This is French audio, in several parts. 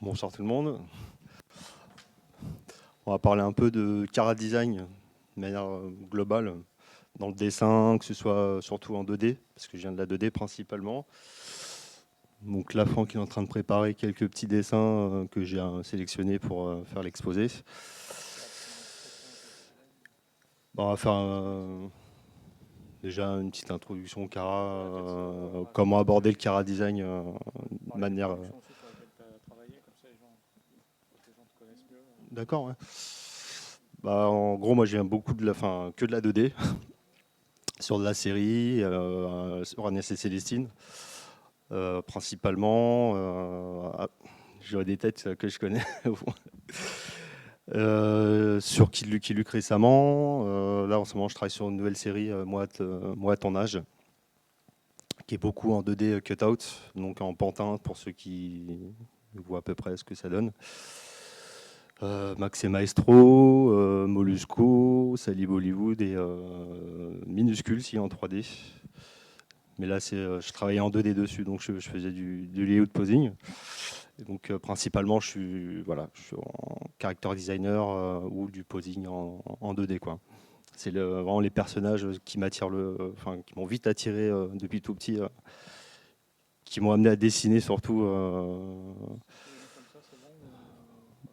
Bonsoir tout le monde. On va parler un peu de Cara Design de manière globale dans le dessin, que ce soit surtout en 2D, parce que je viens de la 2D principalement. Donc là, Franck est en train de préparer quelques petits dessins que j'ai sélectionnés pour faire l'exposé. Bon, on va faire déjà une petite introduction au Cara, comment aborder le Cara Design de manière... D'accord, ouais. Bah, en gros, moi, je viens beaucoup de que de la 2D, sur de la série, sur Agnès et Célestine, principalement. J'aurais des têtes que je connais. Sur Kid Luke récemment. Là, en ce moment, je travaille sur une nouvelle série, moi à ton âge, qui est beaucoup en 2D cutout, donc en pantin, pour ceux qui voient à peu près ce que ça donne. Max et Maestro, Molusco, Sally Bollywood et Minuscule, si en 3D. Mais là, je travaillais en 2D dessus, donc je faisais du layout posing. Et donc principalement, je suis en character designer ou du posing en 2D, quoi. C'est vraiment les personnages qui m'attirent qui m'ont vite attiré depuis tout petit, qui m'ont amené à dessiner surtout.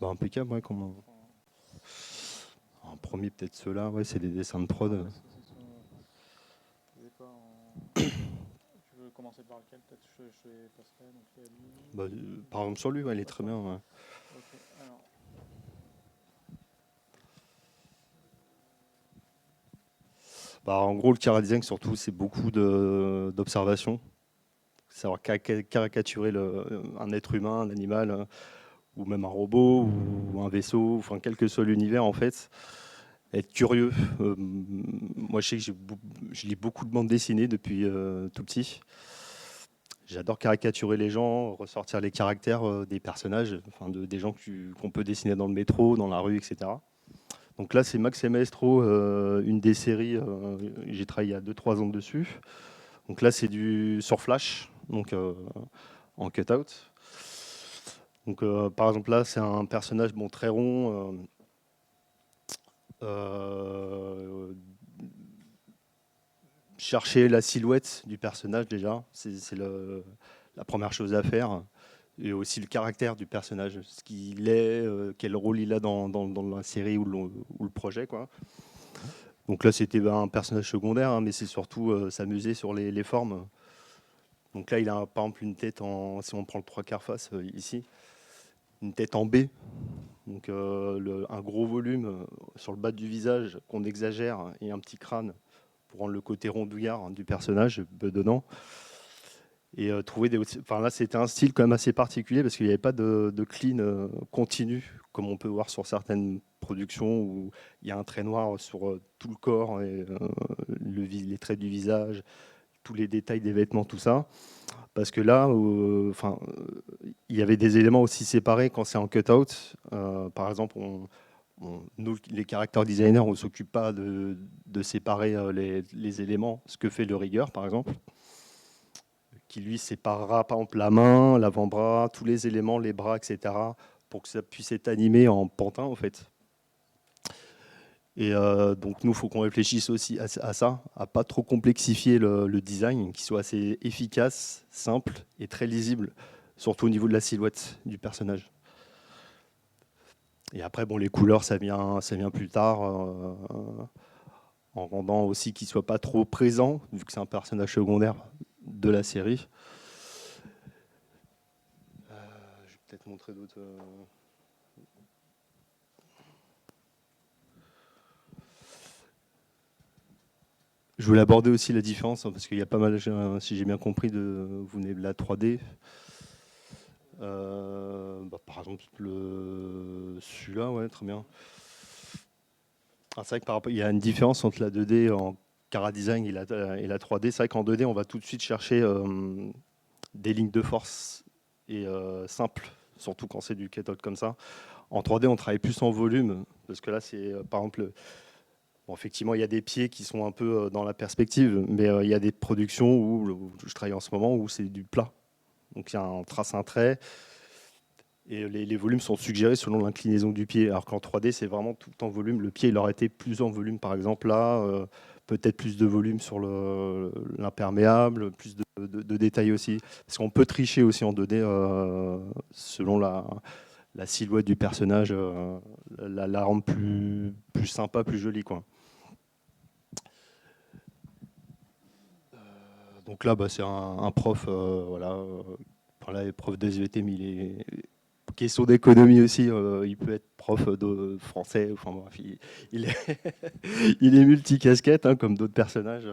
Impeccable, ouais, en premier, peut-être ceux-là, ouais, c'est des dessins de prod. Tu veux commencer par lequel? Peut-être je fais Pascal, donc il y a lui. Par exemple, sur lui, ouais, il est très bien. Ouais. Ok, alors. En gros, le chara design, surtout, c'est beaucoup d'observation. Savoir caricaturer un être humain, un animal, ou même un robot, ou un vaisseau, enfin, quel que soit l'univers, en fait. Être curieux. Moi, je sais que je lis beaucoup de bandes dessinées depuis tout petit. J'adore caricaturer les gens, ressortir les caractères des personnages, enfin des gens qu'on peut dessiner dans le métro, dans la rue, etc. Donc là, c'est Max et Maestro, une des séries. J'ai travaillé il y a 2-3 ans dessus. Donc là, c'est sur Flash, donc en cutout. Donc par exemple là, c'est un personnage très rond. Chercher la silhouette du personnage déjà, c'est la première chose à faire. Et aussi le caractère du personnage, ce qu'il est, quel rôle il a dans la série ou le projet, quoi. Donc là, c'était un personnage secondaire, hein, mais c'est surtout s'amuser sur les formes. Donc là, il a par exemple une tête si on prend le 3/4 face ici, une tête en B, donc un gros volume sur le bas du visage qu'on exagère et un petit crâne pour rendre le côté rondouillard, hein, du personnage bedonnant. Et trouver là, c'était un style quand même assez particulier parce qu'il n'y avait pas de clean continu comme on peut voir sur certaines productions où il y a un trait noir sur tout le corps et les traits du visage, tous les détails des vêtements, tout ça. Parce que là, il y avait des éléments aussi séparés quand c'est en cut-out. Par exemple, nous, les character designers, on ne s'occupe pas de séparer les éléments, ce que fait le rigueur, par exemple, qui lui séparera par exemple la main, l'avant-bras, tous les éléments, les bras, etc., pour que ça puisse être animé en pantin, en fait. Et donc nous, il faut qu'on réfléchisse aussi à ça, à pas trop complexifier le design, qu'il soit assez efficace, simple et très lisible, surtout au niveau de la silhouette du personnage. Et après, bon, les couleurs, ça vient plus tard, en rendant aussi qu'il soit pas trop présent, vu que c'est un personnage secondaire de la série. Je vais peut-être montrer d'autres. Je voulais aborder aussi la différence, hein, parce qu'il y a pas mal, si j'ai bien compris, vous venez de la 3D. Par exemple, celui-là, ouais, très bien. C'est vrai que il y a une différence entre la 2D en Cara Design et la 3D. C'est vrai qu'en 2D, on va tout de suite chercher des lignes de force et simples, surtout quand c'est du cutout comme ça. En 3D, on travaille plus en volume, parce que là, c'est par exemple, bon, effectivement, il y a des pieds qui sont un peu dans la perspective, mais il y a des productions où je travaille en ce moment où c'est du plat. Donc on trace un trait, Et les volumes sont suggérés selon l'inclinaison du pied, alors qu'en 3D, c'est vraiment tout en volume. Le pied, il aurait été plus en volume, par exemple, là, peut-être plus de volume sur l'imperméable, plus de détails aussi. Parce qu'on peut tricher aussi en 2D selon la silhouette du personnage, la rendre plus sympa, plus jolie, quoi. Donc là, bah, c'est un prof, voilà, voilà, prof de SVT, mais il est question d'économie aussi, il peut être prof de français, enfin bref, il est, il est multicasquette, hein, comme d'autres personnages.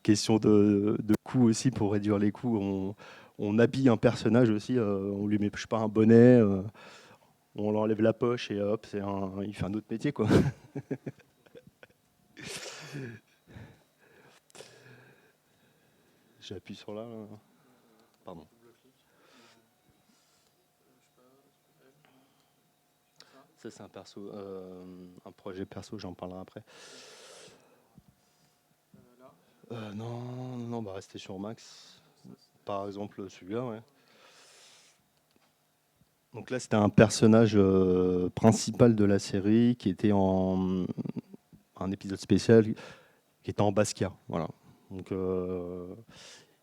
Question de coûts aussi, pour réduire les coûts, on habille un personnage aussi, on lui met, je sais pas, un bonnet, on enlève la poche et hop, il fait un autre métier, quoi. J'appuie sur là. Pardon. Ça, c'est un perso, un projet perso, j'en parlerai après. Non, non, bah rester sur Max. Par exemple, celui-là, ouais. Donc là, c'était un personnage principal de la série qui était en un épisode spécial qui était en Basquiat. Voilà. Donc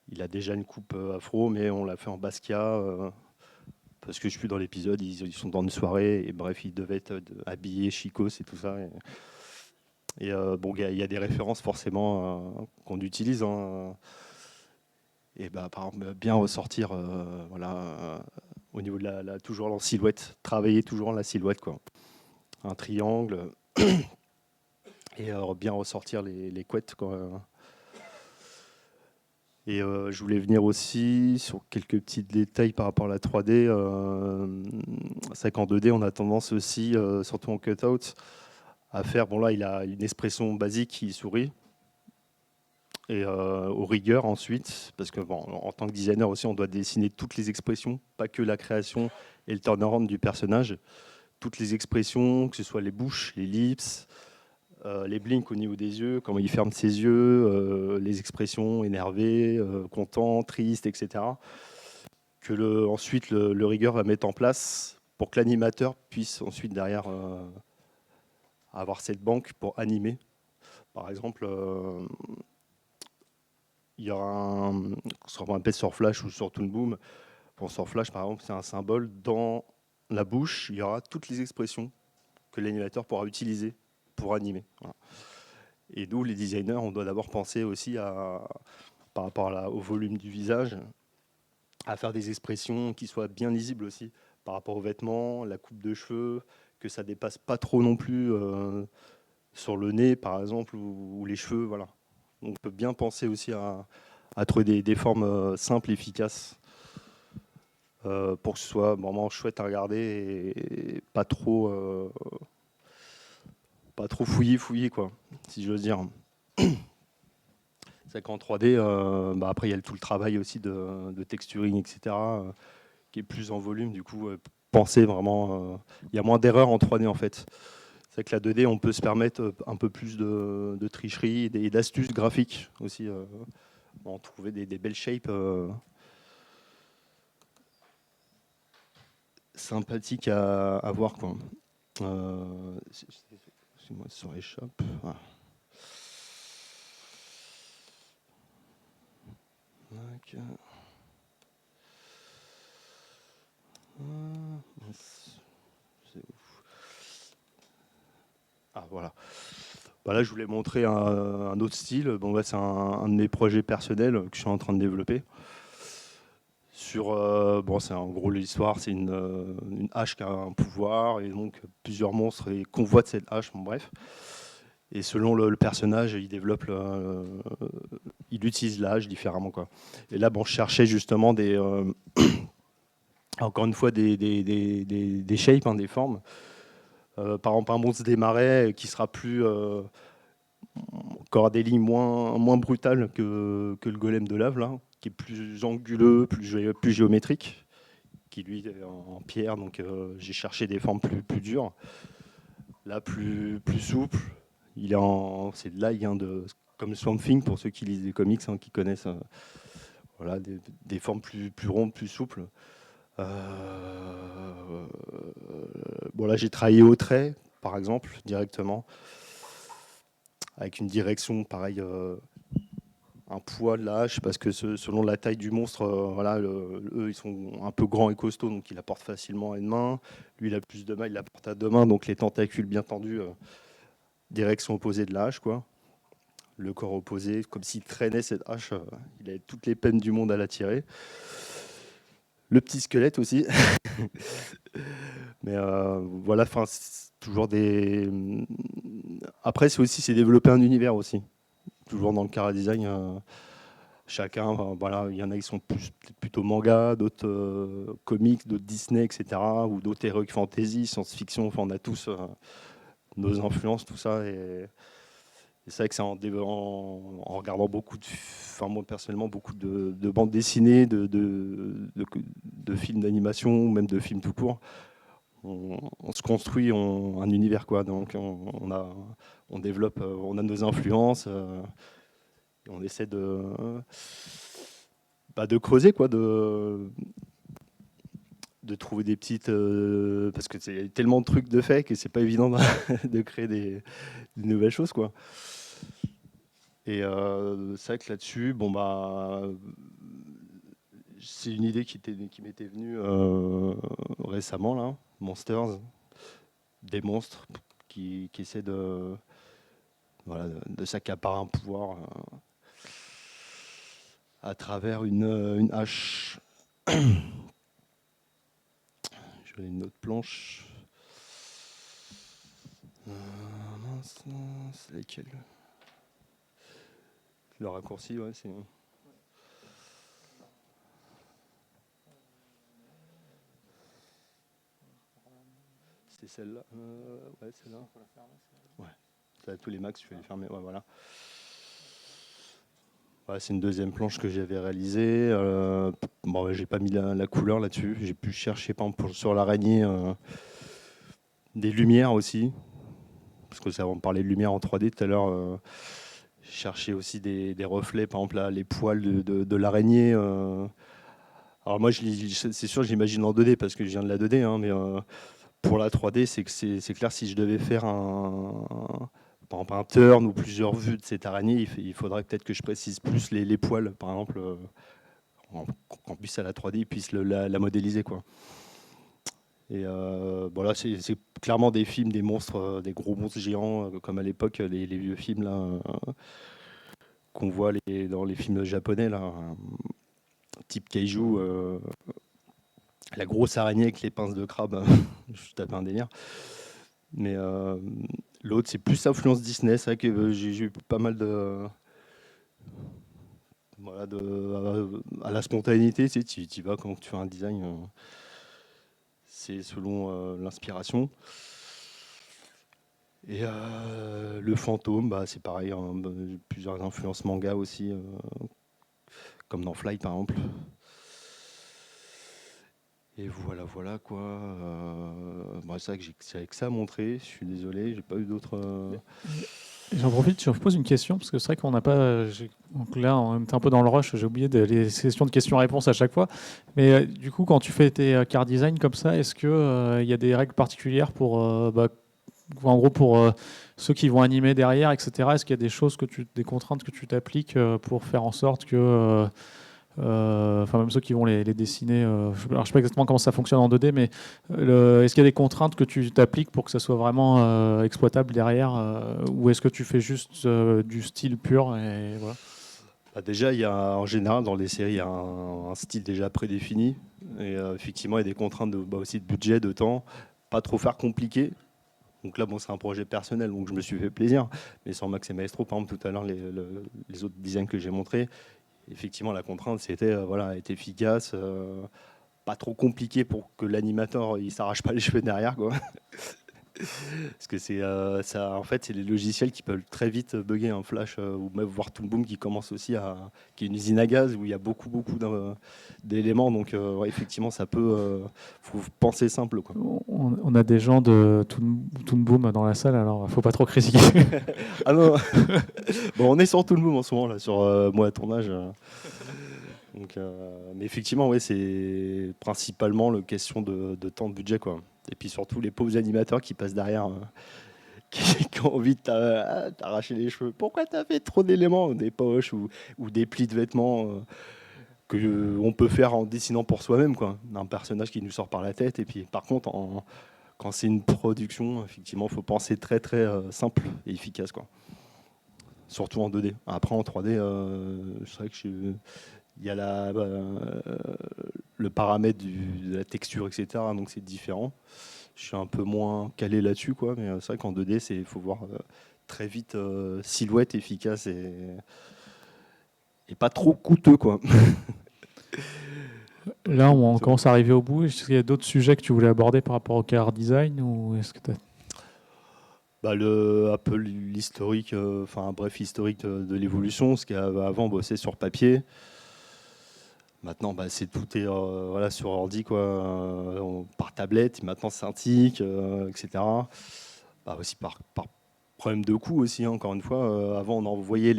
il a déjà une coupe afro, mais on l'a fait en Basquiat parce que je suis dans l'épisode, ils sont dans une soirée et bref, ils devaient être habillés chicos et tout ça. Et bon, il y a des références forcément qu'on utilise. Hein, et bah, par exemple, bien ressortir, voilà, au niveau de toujours la silhouette, travailler toujours la silhouette, quoi. Un triangle et bien ressortir les couettes, quoi. Et je voulais venir aussi sur quelques petits détails par rapport à la 3D. C'est qu'en 2D, on a tendance aussi, surtout en cutout, à faire. Bon, là, il a une expression basique, il sourit. Et aux rigueurs ensuite, parce que bon, en tant que designer aussi, on doit dessiner toutes les expressions, pas que la création et le turnaround du personnage. Toutes les expressions, que ce soit les bouches, les lips, les blinks au niveau des yeux, comment il ferme ses yeux, les expressions énervées, content, triste, etc. Que ensuite le rigueur va mettre en place pour que l'animateur puisse ensuite derrière avoir cette banque pour animer. Par exemple, il y aura ce qu'on appelle sur Flash ou sur Toon Boom. Pour sur Flash, par exemple, c'est un symbole. Dans la bouche, il y aura toutes les expressions que l'animateur pourra utiliser pour animer. Voilà. Et nous, les designers, on doit d'abord penser aussi par rapport au volume du visage, à faire des expressions qui soient bien lisibles aussi, par rapport aux vêtements, la coupe de cheveux, que ça dépasse pas trop non plus sur le nez, par exemple, ou les cheveux. Voilà. On peut bien penser aussi à trouver des formes simples, efficaces, pour que ce soit vraiment chouette à regarder et pas trop fouillé, quoi, si je veux dire. C'est qu'en 3D, bah après, il y a tout le travail aussi de texturing, etc., qui est plus en volume. Du coup, penser vraiment. Il y a moins d'erreurs en 3D, en fait. C'est que la 2D, on peut se permettre un peu plus de tricherie et d'astuces graphiques aussi. On trouver des belles shapes sympathiques à voir, quoi. Excusez-moi, ça échappe. Ah. Donc, c'est où? Ah, voilà. Bah là, je voulais montrer un autre style. Bon, là, c'est un de mes projets personnels que je suis en train de développer. Bon, c'est en gros l'histoire, c'est une hache qui a un pouvoir et donc plusieurs monstres et convoitent cette hache. Bon, bref. Et selon le personnage, il développe, il utilise la hache différemment, quoi. Et là, bon, je cherchais justement encore une fois des shapes, hein, des formes. Par exemple, un monstre des marais qui sera encore des lignes moins brutales que le golem de lave, là, qui est plus anguleux, plus géométrique, qui lui est en pierre. Donc j'ai cherché des formes plus dures, là plus souples. C'est de l'ail, hein, comme Swamp Thing pour ceux qui lisent les comics, hein, qui connaissent. Voilà, des formes plus rondes, plus souples, Bon, là, j'ai travaillé au trait, par exemple, directement, avec une direction, pareil, un poids de la hache, parce que selon la taille du monstre, voilà, eux, ils sont un peu grands et costauds, donc il la porte facilement à une main. Lui, il a plus de mains, il la porte à deux mains, donc les tentacules bien tendus, direction opposée de la hache, quoi. Le corps opposé, comme s'il traînait cette hache, il avait toutes les peines du monde à la tirer. Le petit squelette aussi. Mais voilà, enfin, c'est toujours des. Après, c'est développer un univers aussi. Toujours dans le chara design, chacun, voilà, il y en a qui sont plutôt manga, d'autres comics, d'autres Disney, etc., ou d'autres heroic fantasy, science-fiction. Enfin, on a tous nos influences, tout ça. Et c'est vrai que c'est en regardant beaucoup enfin moi personnellement, beaucoup de bandes dessinées, de films d'animation, ou même de films tout court. On se construit un univers, quoi. Donc on développe, on a nos influences, et on essaie de creuser, quoi, de trouver des petites, parce que c'est tellement de trucs de fait que c'est pas évident de créer des nouvelles choses, quoi. Et c'est vrai que là-dessus, bon bah, c'est une idée qui m'était venue récemment là, Monsters, des monstres qui essaient voilà, de s'accaparer un pouvoir à travers une hache. Je vais une autre planche. Mince, c'est laquelle? Le raccourci, ouais, c'est celle-là. Ouais, celle-là. Ouais, ça, tous les max, je vais les fermer. Ouais, voilà. Ouais, c'est une deuxième planche que j'avais réalisée. Bon, ouais, j'ai pas mis la couleur là-dessus. J'ai pu chercher, par exemple, sur l'araignée, des lumières aussi. Parce que ça, on parlait de lumière en 3D tout à l'heure. Chercher aussi des reflets, par exemple, là, les poils de l'araignée. Alors moi, c'est sûr, j'imagine en 2D parce que je viens de la 2D, hein, mais pour la 3D, c'est clair, si je devais faire par exemple un turn ou plusieurs vues de cette araignée, il faudrait peut-être que je précise plus les poils, par exemple, qu'on puisse à la 3D, ils puissent la modéliser, quoi. Et voilà, c'est clairement des films, des monstres, des gros monstres géants, comme à l'époque, les vieux films là, qu'on voit dans les films japonais, là, type kaiju, la grosse araignée avec les pinces de crabe. Je tape un délire. Mais l'autre, c'est plus influence Disney. C'est vrai que j'ai eu pas mal voilà, à la spontanéité. Tu sais, tu y vas quand tu fais un design. C'est selon l'inspiration. Et le fantôme, bah, c'est pareil. Hein, plusieurs influences manga aussi, comme dans Fly par exemple. Et voilà, voilà quoi. Bah, c'est vrai que j'ai que ça à montrer. Je suis désolé, j'ai pas eu d'autres. J'en profite, je vous pose une question, parce que c'est vrai qu'on n'a pas. Donc là, on était un peu dans le rush, j'ai oublié les sessions de questions-réponses à chaque fois. Mais du coup, quand tu fais tes car design comme ça, est-ce qu'il y a des règles particulières pour. En gros, pour ceux qui vont animer derrière, etc., est-ce qu'il y a des choses des contraintes que tu t'appliques pour faire en sorte que. Enfin, même ceux qui vont les dessiner. Alors, je ne sais pas exactement comment ça fonctionne en 2D, mais est-ce qu'il y a des contraintes que tu t'appliques pour que ça soit vraiment exploitable derrière, ou est-ce que tu fais juste du style pur et voilà. Bah, déjà, il y a en général dans les séries il y a un style déjà prédéfini. Et effectivement, il y a des contraintes aussi de budget, de temps. Pas trop faire compliqué. Donc là, bon, c'est un projet personnel, donc je me suis fait plaisir. Mais sans Max et Maestro, par exemple, tout à l'heure, les autres designs que j'ai montrés, effectivement, la contrainte, c'était voilà, être efficace, pas trop compliqué pour que l'animateur il s'arrache pas les cheveux derrière, quoi. Parce que ça, en fait, c'est les logiciels qui peuvent très vite bugger un Flash ou même voir Toon Boom qui commence aussi qui est une usine à gaz où il y a beaucoup d'éléments. Donc, ouais, effectivement, ça peut. Faut penser simple, quoi. On a des gens de Toon Boom dans la salle, alors faut pas trop critiquer. Ah non. Bon, on est sur Toon Boom en ce moment là, sur moi à tournage. Donc, mais effectivement, ouais, c'est principalement la question de temps de budget, quoi. Et puis surtout les pauvres animateurs qui passent derrière, qui ont envie de t'arracher les cheveux. Pourquoi t'as fait trop d'éléments, des poches ou des plis de vêtements que on peut faire en dessinant pour soi-même, quoi. Un personnage qui nous sort par la tête. Et puis par contre, quand c'est une production, effectivement, il faut penser très très simple et efficace, quoi. Surtout en 2D. Après en 3D, c'est vrai que il y a le paramètre de la texture, etc. Donc c'est différent. Je suis un peu moins calé là-dessus, quoi. Mais c'est vrai qu'en 2D, il faut voir très vite silhouette efficace et pas trop coûteux, quoi. Là, on commence à arriver au bout. Est-ce qu'il y a d'autres sujets que tu voulais aborder par rapport au car design ou est-ce que Bah, un peu l'historique, enfin un bref historique de l'évolution, ce qu'avant bossé sur papier. Maintenant, bah, tout est voilà, sur ordi, quoi, par tablette. Maintenant, c'est Cintiq, etc. Bah, aussi par problème de coût aussi, hein, encore une fois. Avant, on envoyait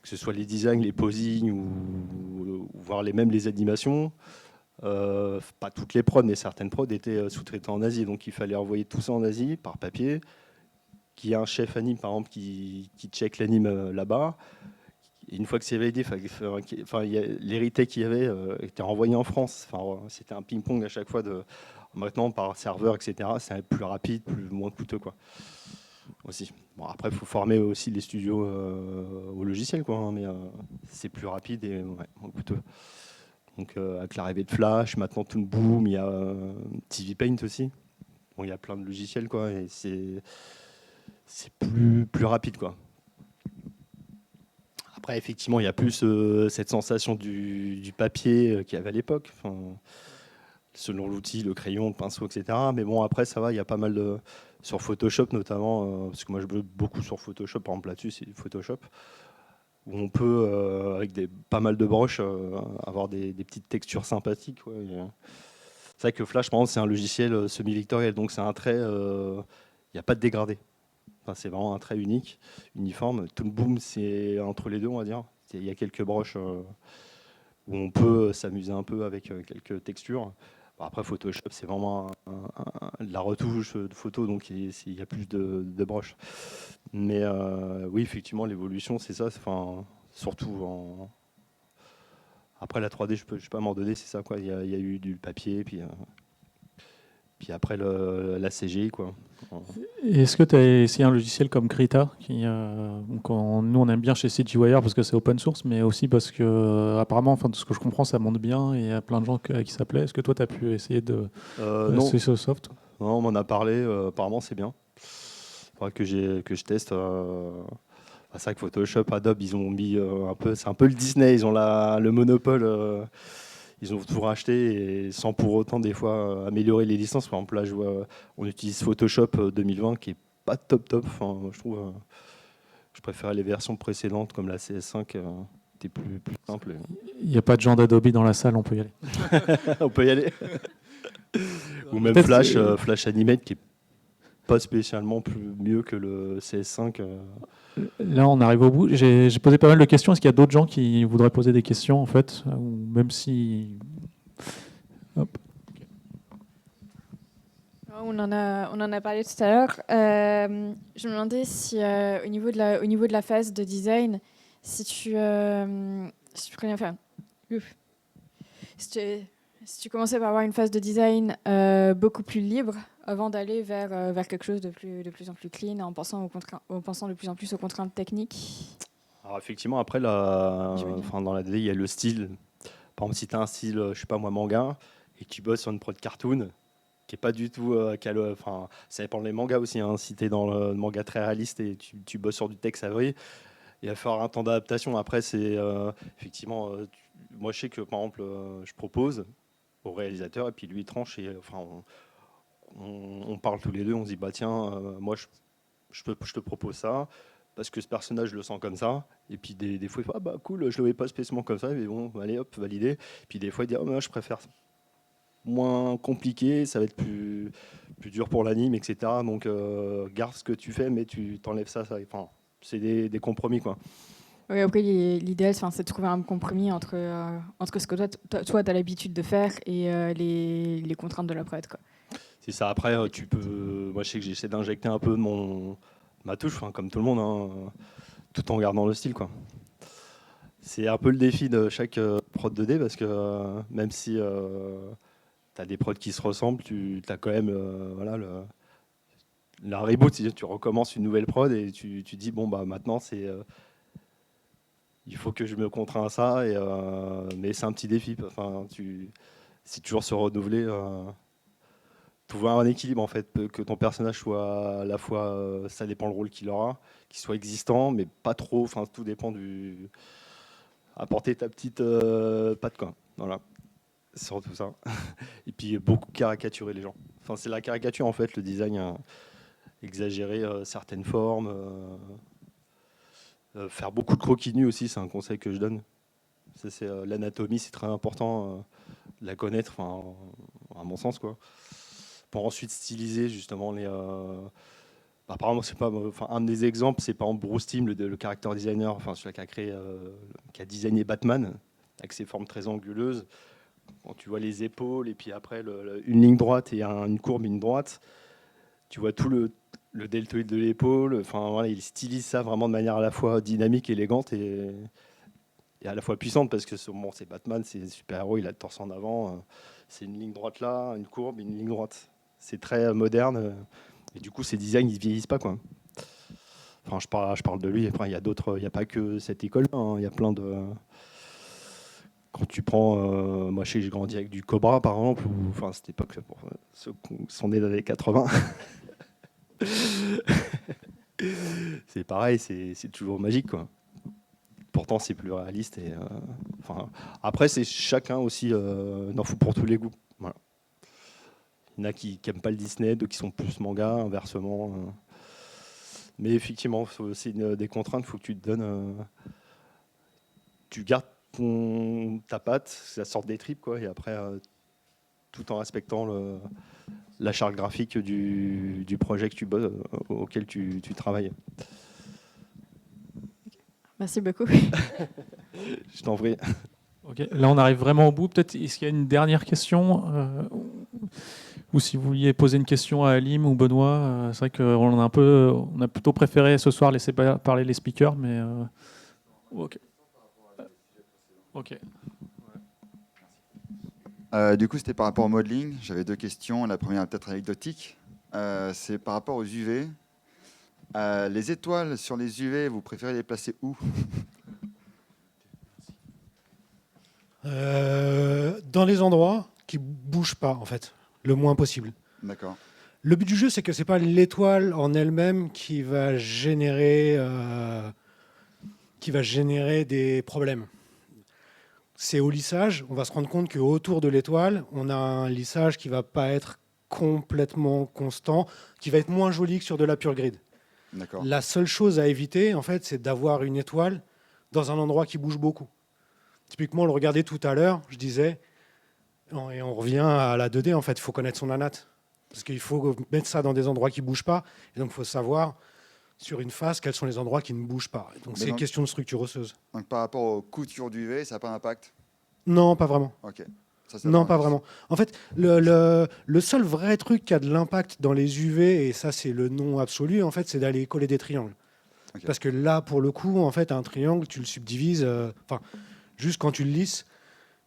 que ce soit les designs, les posings ou voire même les animations. Pas toutes les prods, mais certaines prods étaient sous-traitées en Asie. Donc, il fallait envoyer tout ça en Asie par papier. Qu'il y a un chef anime, par exemple, qui check l'anime là-bas. Et une fois que c'est validé, les retakes qu'il y avait étaient renvoyés en France. Enfin, c'était un ping-pong à chaque fois. Maintenant, par serveur, etc., c'est plus rapide, moins coûteux, quoi. Aussi. Bon, après, il faut former aussi les studios au logiciel, quoi, hein, mais c'est plus rapide et ouais, moins coûteux. Donc, avec l'arrivée de Flash, maintenant Toon Boom, il y a TV Paint aussi. Bon, il y a plein de logiciels, quoi, et c'est plus rapide, quoi. Après, effectivement, il y a plus cette sensation du papier qu'il y avait à l'époque, enfin, selon l'outil, le crayon, le pinceau, etc. Mais bon, après, ça va, il y a pas mal de... Sur Photoshop notamment, parce que moi je bosse beaucoup sur Photoshop, par exemple là-dessus, c'est Photoshop, où on peut, avec pas mal de broches, avoir des petites textures sympathiques. Ouais. C'est vrai que Flash, par exemple, c'est un logiciel semi-vectoriel, donc c'est un trait, il n'y a pas de dégradé. Enfin, c'est vraiment un trait unique, uniforme. Toon Boom, c'est entre les deux, on va dire. Il y a quelques broches où on peut s'amuser un peu avec quelques textures. Bon, après, Photoshop, c'est vraiment de la retouche de photo, donc il y a plus de broches. Mais oui, effectivement, l'évolution, c'est ça. Enfin, surtout après la 3D, je peux pas m'en donner, c'est ça, quoi. Il y a eu du papier, puis après la CGI, quoi. Est-ce que tu as essayé un logiciel comme Krita nous, on aime bien chez CGWire parce que c'est open source, mais aussi parce que, apparemment, enfin, de ce que je comprends, ça monte bien et il y a plein de gens qui s'appelaient. Est-ce que toi, tu as pu essayer de Non. essayer ce soft? Non, on m'en a parlé. Apparemment, c'est bien. Il faudra que je teste. C'est vrai que Photoshop, Adobe, ils ont mis un peu. C'est un peu le Disney. Ils ont le monopole. Ils ont tout racheté et sans pour autant des fois améliorer les licences. Par exemple, là, je vois, on utilise Photoshop 2020 qui est pas top. Enfin, je trouve, je préfère les versions précédentes comme la CS5, c'était plus simple. Il n'y a pas de gens d'Adobe dans la salle, on peut y aller. On peut y aller. Ou même Flash Animate qui est pas spécialement mieux que le CS5. Là, on arrive au bout. J'ai posé pas mal de questions. Est-ce qu'il y a d'autres gens qui voudraient poser des questions, en fait, ou même si... Hop. On en a parlé tout à l'heure. Je me demandais si, au niveau de la phase de design, si tu prenais, enfin, si tu commençais par avoir une phase de design beaucoup plus libre avant d'aller vers quelque chose de plus en plus clean, en pensant de plus en plus aux contraintes techniques. Alors effectivement, après, dans la DD, il y a le style. Par exemple, si tu as un style, je sais pas moi, manga, et que tu bosses sur une prod cartoon, qui est pas du tout enfin, ça dépend des mangas aussi, hein. Si tu es dans le manga très réaliste et tu bosses sur du texte avril, il va falloir un temps d'adaptation. Après, c'est effectivement, moi je sais que par exemple, je propose au réalisateur et puis lui il tranche et enfin on parle tous les deux, on se dit bah tiens, moi je te propose ça parce que ce personnage je le sens comme ça, et puis des fois il fait ah bah cool, je le voyais pas spécialement comme ça, mais bon allez hop validé. Puis des fois il dit oh, moi je préfère moins compliqué, ça va être plus dur pour l'anime, etc. Donc garde ce que tu fais, mais tu t'enlèves ça. Enfin, c'est des compromis, quoi. Oui, après, l'idéal, c'est de trouver un compromis entre ce que toi, tu as l'habitude de faire et les contraintes de la prod, quoi. C'est ça. Après, tu peux. Moi, je sais que j'essaie d'injecter un peu ma touche, enfin, comme tout le monde, hein, tout en gardant le style, quoi. C'est un peu le défi de chaque prod 2D parce que même si tu as des prods qui se ressemblent, tu as quand même voilà, la reboot, c'est-à-dire tu recommences une nouvelle prod et tu dis bon bah maintenant il faut que je me contrains à ça mais c'est un petit défi. Enfin, c'est toujours se renouveler. Trouver un équilibre en fait, que ton personnage soit à la fois, ça dépend le rôle qu'il aura, qu'il soit existant, mais pas trop. Enfin, tout dépend du. Apporter ta petite patte quoi. Voilà, c'est surtout ça. Et puis beaucoup caricaturer les gens. Enfin, c'est la caricature en fait, le design, exagérer certaines formes, faire beaucoup de croquis nus aussi, c'est un conseil que je donne. Ça, c'est l'anatomie, c'est très important de la connaître, enfin, à mon sens quoi. Pour ensuite styliser justement les. Apparemment, c'est pas. Enfin, un des exemples, c'est par exemple Bruce Timm, le character designer, enfin celui qui a créé, qui a designé Batman, avec ses formes très anguleuses. Quand tu vois les épaules et puis après une ligne droite et une courbe, une droite, tu vois tout le deltoïde de l'épaule. Enfin voilà, il stylise ça vraiment de manière à la fois dynamique, élégante et à la fois puissante parce que bon, c'est Batman, c'est super-héros, il a le torse en avant. C'est une ligne droite là, une courbe, une ligne droite. C'est très moderne. Et du coup, ces designs, ils ne vieillissent pas, quoi. Enfin, je parle de lui. Après, il y a d'autres. Il n'y a pas que cette école. Hein. Il y a plein de. Quand tu prends. Moi, je sais que j'ai grandi avec du Cobra, par exemple. Ou, enfin, cette époque, pour ceux qui sont nés dans les années 80. C'est pareil, c'est toujours magique, quoi. Pourtant, c'est plus réaliste. Enfin, après, c'est chacun aussi. N'en fout pour tous les goûts. Voilà. Il y en a qui n'aiment pas le Disney, d'autres qui sont plus manga, inversement. Mais effectivement, c'est des contraintes, il faut que tu te donnes. Tu gardes ta patte, ça sort des tripes, quoi, et après, tout en respectant la charte graphique du projet que tu bosses, auquel tu travailles. Merci beaucoup. Je t'en prie. Ok, là on arrive vraiment au bout. Peut-être est-ce qu'il y a une dernière question ou si vous vouliez poser une question à Alim ou Benoît. C'est vrai qu'on on a plutôt préféré ce soir laisser parler les speakers, mais ok. Ok. Du coup, c'était par rapport au modeling. J'avais 2 questions. La première est peut-être anecdotique. C'est par rapport aux UV. Les étoiles sur les UV, vous préférez les placer où? Dans les endroits qui bougent pas, en fait, le moins possible. D'accord. Le but du jeu, c'est que c'est pas l'étoile en elle-même qui va générer des problèmes. C'est au lissage, on va se rendre compte qu'autour de l'étoile, on a un lissage qui va pas être complètement constant, qui va être moins joli que sur de la pure grid. D'accord. La seule chose à éviter, en fait, c'est d'avoir une étoile dans un endroit qui bouge beaucoup. Typiquement, on le regardait tout à l'heure, je disais, et on revient à la 2D, en fait, il faut connaître son anat. Parce qu'il faut mettre ça dans des endroits qui ne bougent pas. Et donc, il faut savoir, sur une face, quels sont les endroits qui ne bougent pas. Et donc, c'est une question de structure osseuse. Donc, par rapport aux coutures d'UV, ça n'a pas d'impact? Non, pas vraiment. Ok. Non, pas vraiment. En fait, le seul vrai truc qui a de l'impact dans les UV, et ça, c'est le nom absolu, en fait, c'est d'aller coller des triangles. Okay. Parce que là, pour le coup, en fait, un triangle, tu le subdivises... juste quand tu le lisses,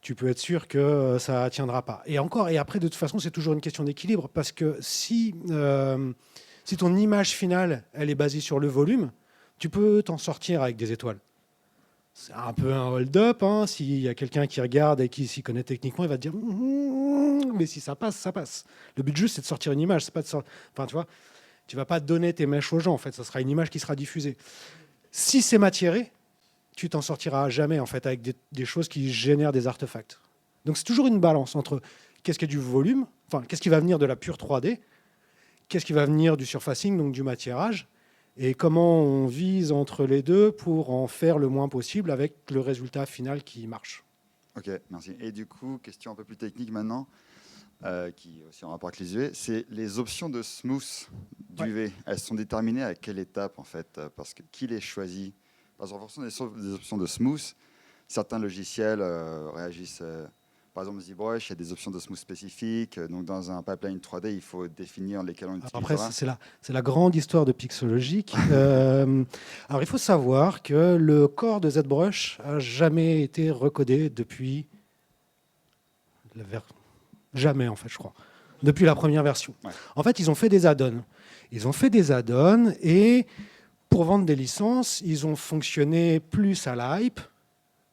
tu peux être sûr que ça ne tiendra pas. Et encore, et après, de toute façon, c'est toujours une question d'équilibre, parce que si ton image finale, elle est basée sur le volume, tu peux t'en sortir avec des étoiles. C'est un peu un hold-up. Hein. S'il y a quelqu'un qui regarde et qui s'y connaît techniquement, il va te dire mais si ça passe, ça passe. Le but juste, c'est de sortir une image. C'est pas enfin, tu vois, tu vas pas donner tes mèches aux gens. En fait, ça sera une image qui sera diffusée. Si c'est matiéré, tu t'en sortiras jamais en fait avec des choses qui génèrent des artefacts. Donc c'est toujours une balance entre qu'est-ce qui est du volume, enfin qu'est-ce qui va venir de la pure 3D, qu'est-ce qui va venir du surfacing, donc du matiérage, et comment on vise entre les deux pour en faire le moins possible avec le résultat final qui marche. Ok, merci. Et du coup, question un peu plus technique maintenant, qui est aussi en rapport avec les UV, c'est les options de smooth d'UV. Ouais. Elles sont déterminées à quelle étape en fait? Parce que qui les choisit? Parce qu'en fonction des options de smooth, certains logiciels réagissent. Par exemple, ZBrush, il y a des options de smooth spécifiques. Donc, dans un pipeline 3D, il faut définir lesquels on utilisera. Après, c'est la grande histoire de Pixologic. Alors, il faut savoir que le corps de ZBrush a jamais été recodé depuis jamais, en fait, je crois. Depuis la première version. Ouais. En fait, ils ont fait des add-ons. Et pour vendre des licences, ils ont fonctionné plus à la hype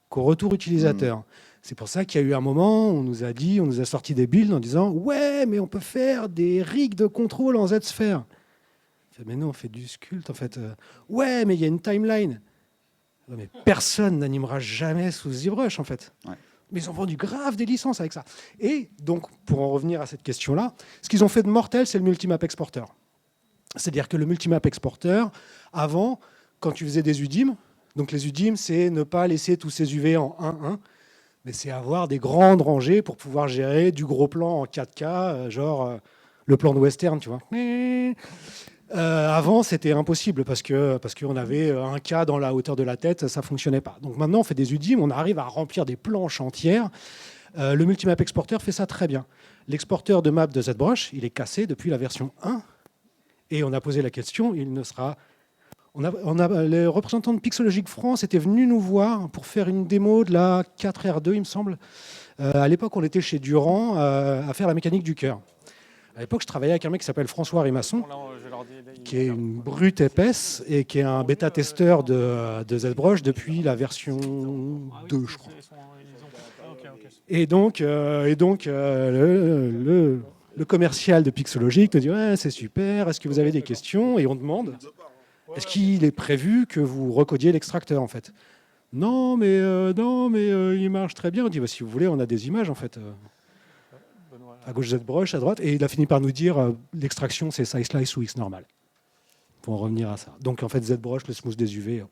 qu'au retour utilisateur. C'est pour ça qu'il y a eu un moment où on nous a sorti des builds en disant « Ouais, mais on peut faire des rigs de contrôle en Z-Sphere. » Mais non, on fait du sculpt, en fait. Ouais, mais il y a une timeline. Ouais, mais personne n'animera jamais sous ZBrush, en fait. Ouais. Mais ils ont vendu grave des licences avec ça. Et donc, pour en revenir à cette question-là, ce qu'ils ont fait de mortel, c'est le multimap exporter. C'est-à-dire que le multimap exporter, avant, quand tu faisais des UDIM, donc les UDIM, c'est ne pas laisser tous ces UV en 1-1, mais c'est avoir des grandes rangées pour pouvoir gérer du gros plan en 4K, genre le plan de western, tu vois. Avant, c'était impossible parce qu'on avait un K dans la hauteur de la tête, ça ne fonctionnait pas. Donc maintenant, on fait des UDIM, on arrive à remplir des planches entières. Le multimap exporter fait ça très bien. L'exporteur de map de ZBrush, il est cassé depuis la version 1. Et on a posé la question, il ne sera... les représentants de Pixologic France étaient venus nous voir pour faire une démo de la 4R2, il me semble. À l'époque, on était chez Durand à faire la mécanique du cœur. À l'époque, je travaillais avec un mec qui s'appelle François Rimasson, qui est une brute épaisse et qui est un bêta-testeur de ZBrush depuis la version 2, je crois. Et donc, le commercial de Pixologic te dit ouais, c'est super, est-ce que vous avez des questions? Et on demande est-ce qu'il est prévu que vous recodiez l'extracteur en fait? Non, mais il marche très bien. On dit bah, si vous voulez, on a des images en fait. À gauche ZBrush, à droite. Et il a fini par nous dire l'extraction c'est SciSlice ou X normal. Pour en revenir à ça. Donc en fait, ZBrush, le smooth des UV.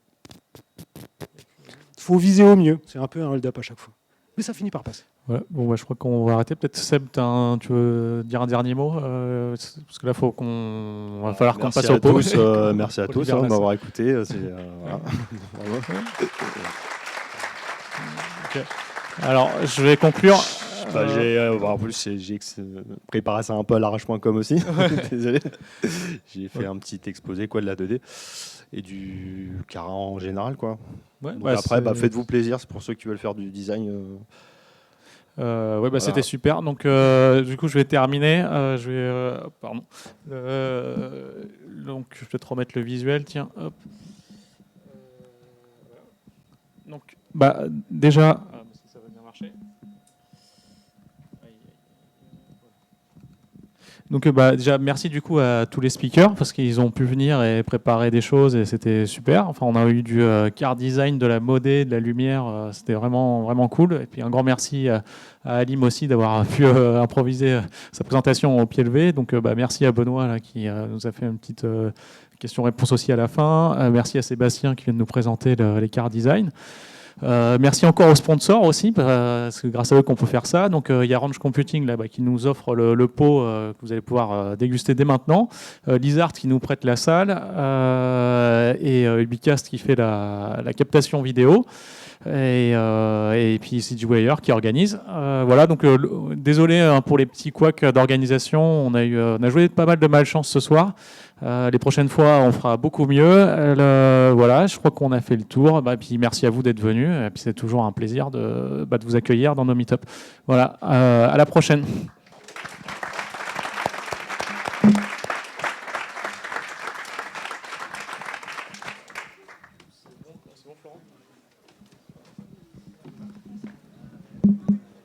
Il faut viser au mieux. C'est un peu un hold-up à chaque fois. Mais ça finit par passer. Voilà. Bon, bah, je crois qu'on va arrêter. Peut-être Seb, tu veux dire un dernier mot parce que là, va falloir qu'on passe au pot. Merci à tous de m'avoir écouté. Voilà. Okay. Alors, je vais conclure. En plus, j'ai préparé ça un peu à l'arrache.com aussi. Désolé. J'ai fait un petit exposé de la 2D et du Cara en général. Quoi. Ouais, donc après, faites-vous plaisir. C'est pour ceux qui veulent faire du design. Voilà. C'était super. Donc, du coup, je vais terminer. Pardon. Donc, je vais peut-être remettre le visuel. Tiens. Hop. Donc, déjà. Si ça va bien marcher. Donc déjà merci du coup à tous les speakers parce qu'ils ont pu venir et préparer des choses et c'était super. Enfin on a eu du car design, de la modée, de la lumière, c'était vraiment vraiment cool. Et puis un grand merci à Alim aussi d'avoir pu improviser sa présentation au pied levé. Donc merci à Benoît là, qui nous a fait une petite question-réponse aussi à la fin. Merci à Sébastien qui vient de nous présenter les car design. Merci encore aux sponsors aussi, parce que grâce à eux qu'on peut faire ça. Donc il y a Range Computing là, qui nous offre le pot que vous allez pouvoir déguster dès maintenant. Lizard qui nous prête la salle et Ubicast qui fait la captation vidéo. Et puis CGWire qui organise. Voilà, donc désolé pour les petits couacs d'organisation. On a joué pas mal de malchance ce soir. Les prochaines fois, on fera beaucoup mieux. Voilà, je crois qu'on a fait le tour. Puis merci à vous d'être venus. Et puis c'est toujours un plaisir de vous accueillir dans nos meet-up. Voilà, à la prochaine. C'est bon, Florent ?